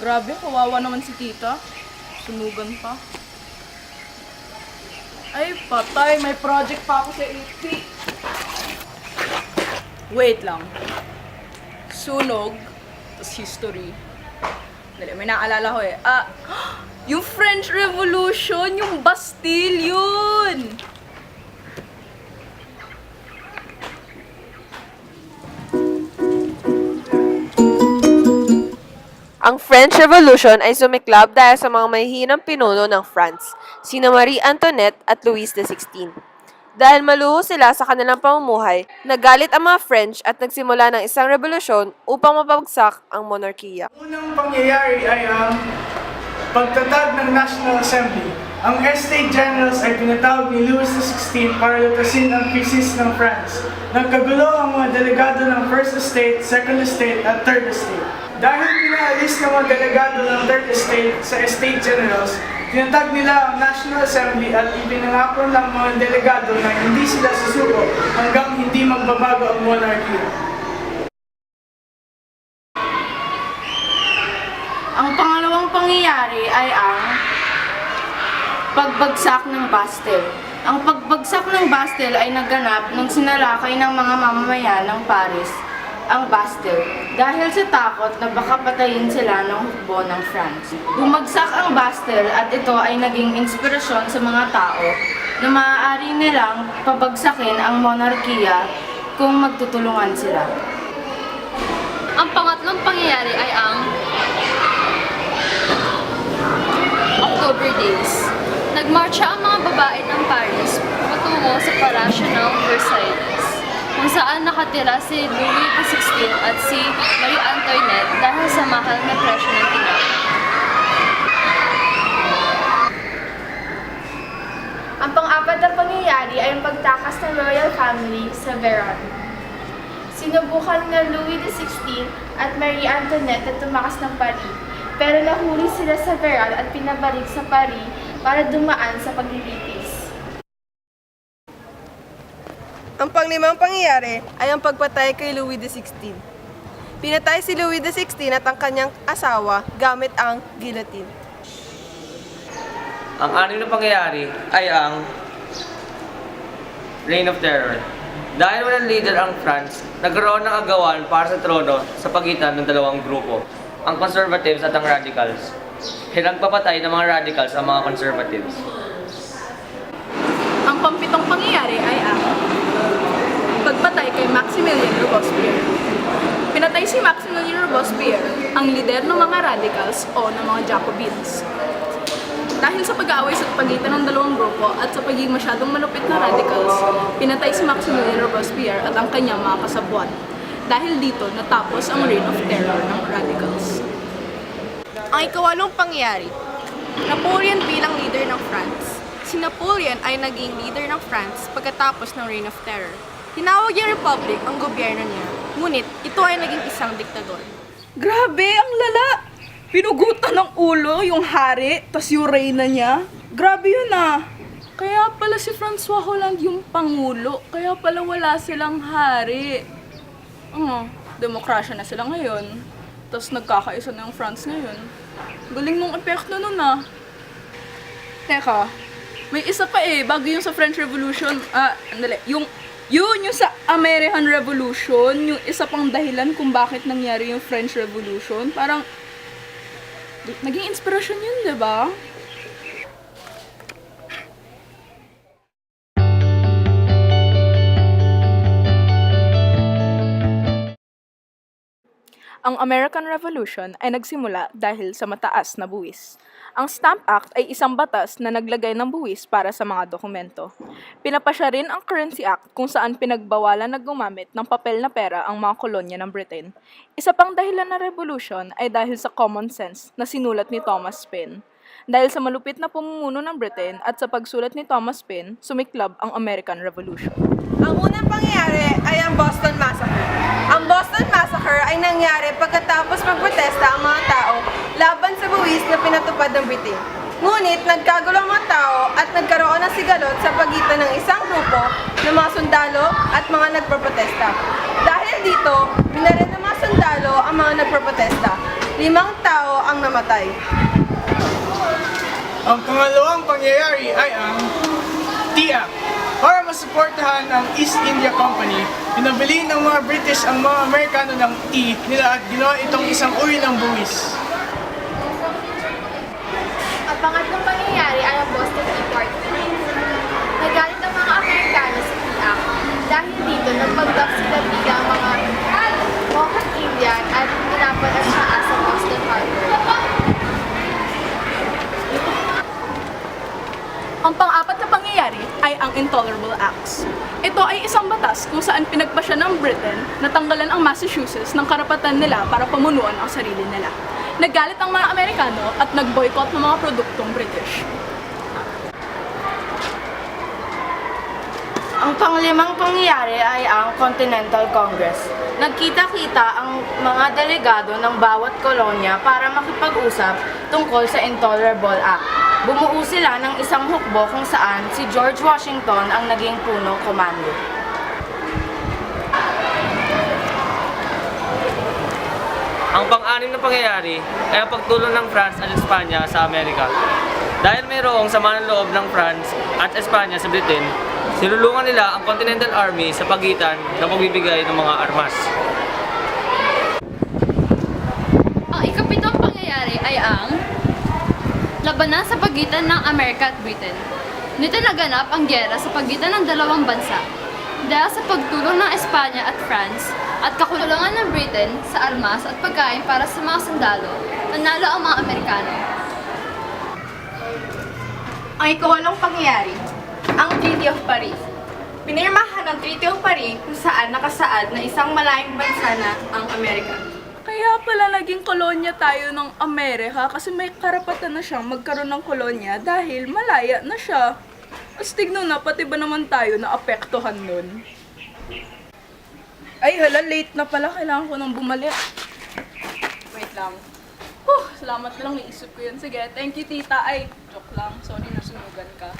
Grabe, kawawa naman si tita. Sunugan pa. Ay, patay. May project pa ako sa AP. Wait lang. Sunog, tas history. Dali, may naalala ko eh. Yung French Revolution, yung Bastille, yun! Ang French Revolution ay sumiklab dahil sa mga mahihinang pinuno ng France, sina Marie Antoinette at Louis XVI. Dahil maluho sila sa kanilang pamumuhay, nagalit ang mga French at nagsimula ng isang revolusyon upang mapabagsak ang monarkiya. Unang pangyayari ay ang pagtatag ng National Assembly. Ang Estate Generals ay pinatawag ni Louis XVI para lutasin ang krisis ng France. Nagkagulo ang mga delegado ng First Estate, Second Estate at Third Estate. Dahil pinaalis ng mga delegado ng Third Estate sa Estate Generals, tinatag nila ang National Assembly at ipinangako ng mga delegado na hindi sila susuko hanggang hindi magbabago ang monarchy. Ang pangalawang pangyayari ay ang pagbagsak ng Bastille. Ang pagbagsak ng Bastille ay naganap nang sinalakay ng mga mamamayan ng Paris ang Bastille dahil sa takot na baka patayin sila ng hukbo ng France. Bumagsak ang Bastille at ito ay naging inspirasyon sa mga tao na maaari nilang pabagsakin ang monarkiya kung magtutulungan sila. Ang pangatlong pangyayari ay ang October Days. Nagmarcha ang mga babae ng Paris patungo sa Palasyo ng Versailles, kung saan nakatira si Louis XVI at si Marie Antoinette dahil sa mahal na presyo ng tinapay. Ang pang-apat na pangyayari ay ang pagtakas ng royal family sa Versailles. Sinubukan ng Louis XVI at Marie Antoinette na tumakas ng Paris, pero nahuli sila sa Versailles at pinabalik sa Paris para dumaan sa paglilitis. Ang panglimang pangyayari ay ang pagpatay kay Louis XVI. Pinatay si Louis XVI at ang kanyang asawa gamit ang guillotine. Ang anim na pangyayari ay ang Reign of Terror. Dahil walang leader ang France, nagkaroon ng agawan para sa trono sa pagitan ng dalawang grupo, ang conservatives at ang radicals. Pinagpapatay ng mga radicals ang mga conservatives. Ang pampitong pangyayari ay ang pagpatay kay Maximilien Robespierre. Pinatay si Maximilien Robespierre, ang lider ng mga radicals o ng mga Jacobins. Dahil sa pag-aaway sa pagitan ng dalawang grupo at sa pagiging masyadong malupit na radicals, pinatay si Maximilien Robespierre at ang kanyang mga kasabwat. Dahil dito, natapos ang reign of terror ng radicals. Ang ikawalong pangyayari, Napoleon bilang leader ng France. Si Napoleon ay naging leader ng France pagkatapos ng Reign of Terror. Tinawag niyang Republic ang gobyerno niya, ngunit ito ay naging isang diktador. Grabe, ang lala! Pinugutan ng ulo yung hari, tas yung reyna niya. Grabe yun ah! Kaya pala si Francois Hollande yung pangulo, kaya pala wala silang hari. Demokrasya na sila ngayon. Tapos nagkakaisa na yung France ngayon. Galing nung epekto nun ah. Teka, may isa pa eh, bago yung sa French Revolution. Andali, yung sa American Revolution, yung isa pang dahilan kung bakit nangyari yung French Revolution. Parang, naging inspirasyon yun, diba? Ang American Revolution ay nagsimula dahil sa mataas na buwis. Ang Stamp Act ay isang batas na naglagay ng buwis para sa mga dokumento. Pinapasya rin ang Currency Act kung saan pinagbawalan na gumamit ng papel na pera ang mga kolonya ng Britain. Isa pang dahilan ng revolution ay dahil sa common sense na sinulat ni Thomas Paine. Dahil sa malupit na pamumuno ng Britain at sa pagsulat ni Thomas Paine, sumiklab ang American Revolution. Ang unang pangyayari ay ang Boston Massacre. Ang Boston Massacre ay nangyari pagkatapos magprotesta ang mga tao laban sa buwis na pinatupad ng Britain. Ngunit nagkagulo ang mga tao at nagkaroon ng sigalot sa pagitan ng isang grupo ng mga sundalo at mga nagproprotesta. Dahil dito, binarin ng mga sundalo ang mga nagprotesta. 5 tao ang namatay. Ang pangalawang pangyayari ay ang TIA. Para masuportahan ang East India Company, pinabili ng mga British ang mga Amerikano ng tea nila at ginawa itong isang uri ng buwis. Ang pangatlong pangyayari ay ang Boston Tea Party. Nagalit ang mga Amerikano sa Tea Act dahil dito nagpanggap sila bilang mga Mohawk Indian at pinapalas siya sa Boston Harbor. Ang pang-apat na pangyayari ay ang Intolerable Acts. Ito ay isang batas kung saan pinagpasya ng Britain na tanggalan ang Massachusetts ng karapatan nila para pamunuan ang sarili nila. Naggalit ang mga Amerikano at nag-boycott ng mga produktong British. Ang panglimang pangyayari ay ang Continental Congress. Nagkita-kita ang mga delegado ng bawat kolonya para makipag-usap tungkol sa Intolerable Act. Bumuo sila ng isang hukbo kung saan si George Washington ang naging punong komando. Ang pang-anim na pangyayari ay ang pagtulong ng France at Espanya sa Amerika. Dahil mayroong sama ng loob ng France at Espanya sa Britain, sinulungan nila ang Continental Army sa pagitan ng pagbibigay ng mga armas. Ang ikapitong pangyayari ay ang labanan sa pagitan ng Amerika at Britain. Nito naganap ang gyera sa pagitan ng dalawang bansa dahil sa pagtulong ng Espanya at France at kakulangan ng Britain sa armas at pagkain para sa mga sundalo, nanalo ang mga Amerikano. Ang ikawalong pangyayari, ang Treaty of Paris. Pinirmahan ang Treaty of Paris kung saan nakasaad na isang malayong bansa na ang Amerika. Kaya pala naging kolonya tayo ng Amerika kasi may karapatan na siyang magkaroon ng kolonya dahil malaya na siya. Astig na pati ba naman tayo na apektuhan nun? Ay hala, late na pala. Kailangan ko nang bumalik. Wait lang. Salamat lang, naisip ko yun. Sige, thank you tita. Ay, joke lang. Sorry, nasunugan ka.